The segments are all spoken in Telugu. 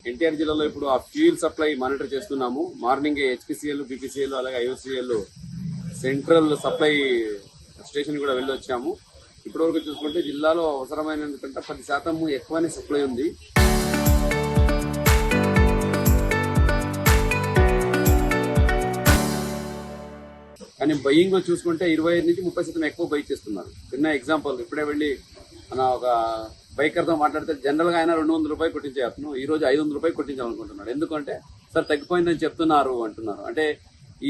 ఎన్టీఆర్ జిల్లాలో ఇప్పుడు ఆ ఫ్యూల్ సప్లై మానిటర్ చేస్తున్నాము. మార్నింగ్ హెచ్పిసిఎల్, బిపిసిఎల్ అలాగే ఐఓసిఎల్ సెంట్రల్ సప్లై స్టేషన్ కూడా వెళ్ళి వచ్చాము. ఇప్పటివరకు చూసుకుంటే జిల్లాలో అవసరమైన కంటే 10% ఎక్కువనే సప్లై ఉంది. కానీ బయింగ్ లో చూసుకుంటే 25 నుంచి 30% ఎక్కువ బై చేస్తున్నారు. చిన్న ఎగ్జాంపుల్, ఇప్పుడే వెళ్ళి మన ఒక బైకర్తో మాట్లాడితే జనరల్ గా ఆయన 200 రూపాయలు కొట్టించేస్తున్నాం, ఈ రోజు 500 రూపాయలు కొట్టించాలనుకుంటున్నాడు. ఎందుకంటే సార్ తగ్గిపోయిందని చెప్తున్నారు అంటున్నారు. అంటే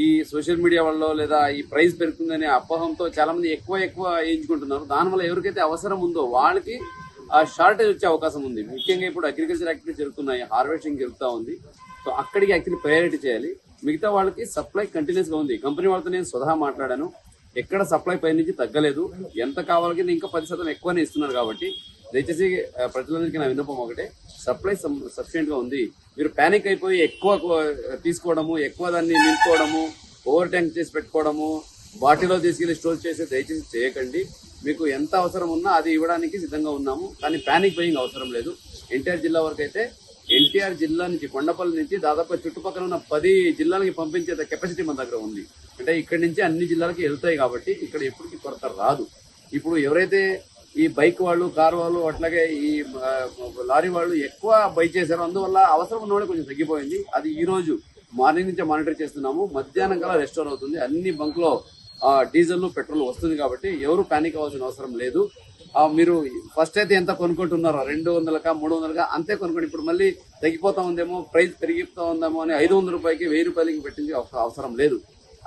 ఈ సోషల్ మీడియా వల్ల లేదా ఈ ప్రైస్ పెరుగుతుందనే అపోహంతో చాలా మంది ఎక్కువ వేయించుకుంటున్నారు. దానివల్ల ఎవరికైతే అవసరం ఉందో వాళ్ళకి ఆ షార్టేజ్ వచ్చే అవకాశం ఉంది. ముఖ్యంగా ఇప్పుడు అగ్రికల్చర్ యాక్టివిటీస్ జరుగుతున్నాయి, హార్వెస్టింగ్ జరుగుతూ ఉంది. సో అక్కడికి యాక్చువల్లీ ప్రయారిటీ చేయాలి. మిగతా వాళ్ళకి సప్లై కంటిన్యూస్ గా ఉంది. కంపెనీ వాళ్ళతో నేను స్వతహా మాట్లాడాను, ఎక్కడ సప్లై పై నుంచి తగ్గలేదు, ఎంత కావాలకి ఇంకా 10% ఎక్కువనే ఇస్తున్నారు. కాబట్టి దయచేసి ప్రజలందరికీ నా విన్నపం ఒకటే, సప్లై సఫిషియెంట్ గా ఉంది. మీరు ప్యానిక్ అయిపోయి ఎక్కువ తీసుకోవడము, ఎక్కువ దాన్ని నింపుకోవడము, ఓవర్ ట్యాంక్ చేసి పెట్టుకోవడము, బాటిల్లో తీసుకెళ్లి స్టోర్ చేసి దయచేసి చేయకండి. మీకు ఎంత అవసరం ఉన్నా అది ఇవ్వడానికి సిద్ధంగా ఉన్నాము, కానీ ప్యానిక్ బయింగ్ అవసరం లేదు. ఎన్టీఆర్ జిల్లా వరకు అయితే ఎన్టీఆర్ జిల్లా నుంచి కొండపల్లి నుంచి దాదాపు చుట్టుపక్కల ఉన్న 10 జిల్లాలకి పంపించే కెపాసిటీ మన దగ్గర ఉంది. అంటే ఇక్కడి నుంచి అన్ని జిల్లాలకి వెళ్తాయి కాబట్టి ఇక్కడ ఎప్పటికీ కొరత రాదు. ఇప్పుడు ఎవరైతే ఈ బైక్ వాళ్ళు, కార్ వాళ్ళు, అట్లాగే ఈ లారీ వాళ్ళు ఎక్కువ బై చేశారో అందువల్ల అవసరం ఉన్న కొంచెం తగ్గిపోయింది. అది ఈ రోజు మార్నింగ్ నుంచే మానిటర్ చేస్తున్నాము. మధ్యాహ్నం కల్లా రెస్టోర్ అవుతుంది. అన్ని బంక్ లో డీజిల్, పెట్రోల్ వస్తుంది కాబట్టి ఎవరు ప్యానిక్ అవ్వాల్సిన అవసరం లేదు. మీరు ఫస్ట్ అయితే ఎంత కొనుక్కుంటున్నారో 200కా 300కా అంతే కొనుక్కోండి. ఇప్పుడు మళ్ళీ తగ్గిపోతా ఉందేమో, ప్రైస్ పెరిగిపోతా ఉందేమో అని 500 రూపాయలకి 1000 రూపాయలకి పెట్టింది అవసరం లేదు.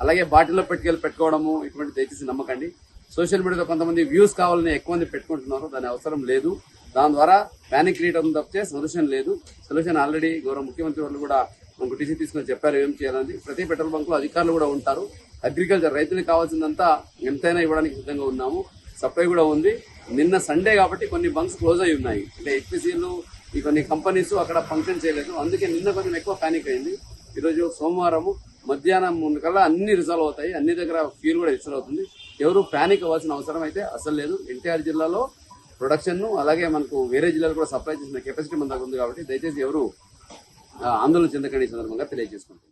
అలాగే బాటిల్లో పెట్టుకోవడము ఇటువంటి దయచేసి నమ్మకండి. సోషల్ మీడియాలో కొంతమంది వ్యూస్ కావాలని ఎక్కువ మంది పెట్టుకుంటున్నారు, దాని అవసరం లేదు. దాని ద్వారా ప్యానిక్ క్రియేట్ అవుతుంది తప్పితే సొల్యూషన్ లేదు. సొల్యూషన్ ఆల్రెడీ గౌరవ ముఖ్యమంత్రి వాళ్ళు కూడా మనకు టీసీ తీసుకొని చెప్పారు ఏం చేయాలని. ప్రతి పెట్రోల్ బంక్ లో అధికారులు కూడా ఉంటారు. అగ్రికల్చర్ రైతులకు కావాల్సిందంతా ఎంతైనా ఇవ్వడానికి సిద్ధంగా ఉన్నాము. సప్లై కూడా ఉంది. నిన్న సండే కాబట్టి కొన్ని బంక్స్ క్లోజ్ అయి ఉన్నాయి. అంటే హెచ్పిసిలు ఈ కొన్ని కంపెనీస్ అక్కడ ఫంక్షన్ చేయలేదు, అందుకే నిన్న కొంచెం ఎక్కువ ప్యానిక్ అయింది. ఈరోజు సోమవారం మధ్యాహ్నం కల్లా అన్ని రిజాల్వ్ అవుతాయి. అన్ని దగ్గర ఫ్యూల్ కూడా రిజాల్వ్ అవుతుంది. ఎవరు ప్యానిక్ అవ్వాల్సిన అవసరం అయితే అసలు లేదు. ఎన్టీఆర్ జిల్లాలో ప్రొడక్షన్ అలాగే మనకు వేరే జిల్లాలు కూడా సప్లై చేసిన కెపాసిటీ మన దగ్గర ఉంది కాబట్టి దయచేసి ఎవరు ఆందోళన చెందకండి. సందర్భంగా తెలియజేసుకుంటున్నాం.